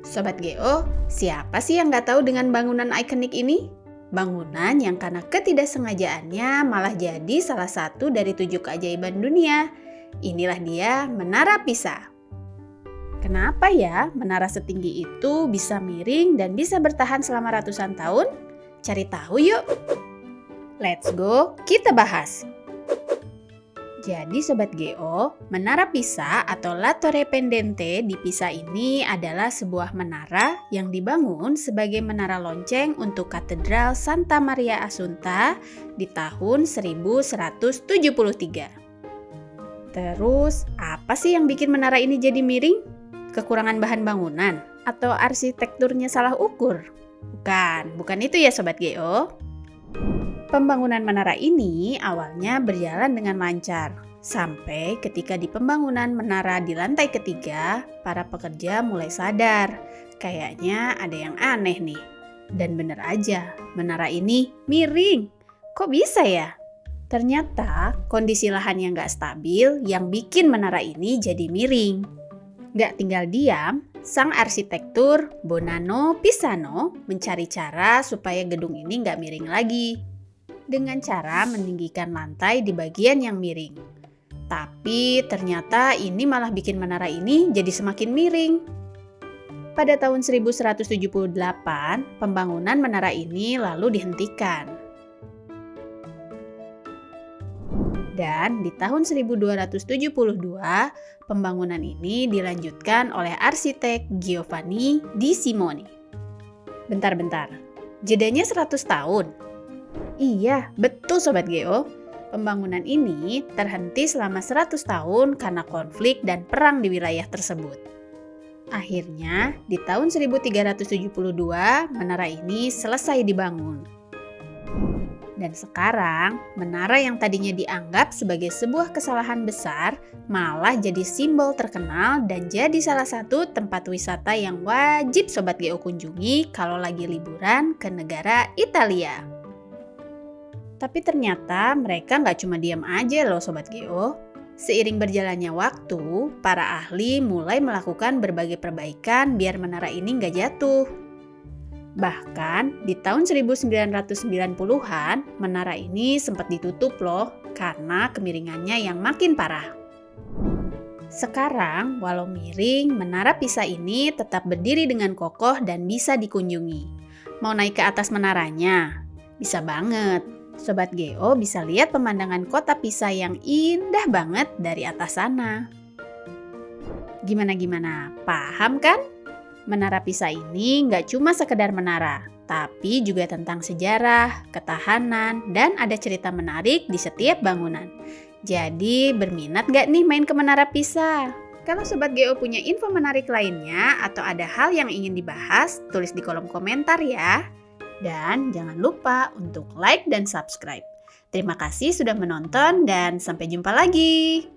Sobat Geo, siapa sih yang nggak tahu dengan bangunan ikonik ini? Bangunan yang karena ketidaksengajaannya malah jadi salah satu dari 7 keajaiban dunia. Inilah dia Menara Pisa. Kenapa ya menara setinggi itu bisa miring dan bisa bertahan selama ratusan tahun? Cari tahu yuk! Let's go, kita bahas! Jadi Sobat Geo, Menara Pisa atau La Torre Pendente di Pisa ini adalah sebuah menara yang dibangun sebagai menara lonceng untuk Katedral Santa Maria Assunta di tahun 1173. Terus, apa sih yang bikin menara ini jadi miring? Kekurangan bahan bangunan? Atau arsitekturnya salah ukur? Bukan itu ya Sobat Geo. Pembangunan menara ini awalnya berjalan dengan lancar, sampai ketika di pembangunan menara di lantai ketiga, para pekerja mulai sadar, kayaknya ada yang aneh nih. Dan bener aja, menara ini miring. Kok bisa ya? Ternyata kondisi lahan yang gak stabil yang bikin menara ini jadi miring. Gak tinggal diam, sang arsitektur Bonanno Pisano mencari cara supaya gedung ini gak miring lagi. Dengan cara meninggikan lantai di bagian yang miring. Tapi ternyata ini malah bikin menara ini jadi semakin miring. Pada tahun 1178, pembangunan menara ini lalu dihentikan. Dan di tahun 1272, pembangunan ini dilanjutkan oleh arsitek Giovanni di Simoni. Bentar, jedanya 100 tahun. Iya, betul Sobat Geo. Pembangunan ini terhenti selama 100 tahun karena konflik dan perang di wilayah tersebut. Akhirnya, di tahun 1372, menara ini selesai dibangun. Dan sekarang, menara yang tadinya dianggap sebagai sebuah kesalahan besar malah jadi simbol terkenal dan jadi salah satu tempat wisata yang wajib Sobat Geo kunjungi kalau lagi liburan ke negara Italia. Tapi ternyata mereka nggak cuma diam aja loh Sobat Geo. Seiring berjalannya waktu, para ahli mulai melakukan berbagai perbaikan biar menara ini nggak jatuh. Bahkan di tahun 1990-an, menara ini sempat ditutup loh karena kemiringannya yang makin parah. Sekarang, walau miring, Menara Pisa ini tetap berdiri dengan kokoh dan bisa dikunjungi. Mau naik ke atas menaranya? Bisa banget. Sobat Geo bisa lihat pemandangan kota Pisa yang indah banget dari atas sana. Gimana? Paham kan? Menara Pisa ini nggak cuma sekedar menara, tapi juga tentang sejarah, ketahanan, dan ada cerita menarik di setiap bangunan. Jadi berminat nggak nih main ke Menara Pisa? Kalau Sobat Geo punya info menarik lainnya atau ada hal yang ingin dibahas, tulis di kolom komentar ya. Dan jangan lupa untuk like dan subscribe. Terima kasih sudah menonton dan sampai jumpa lagi.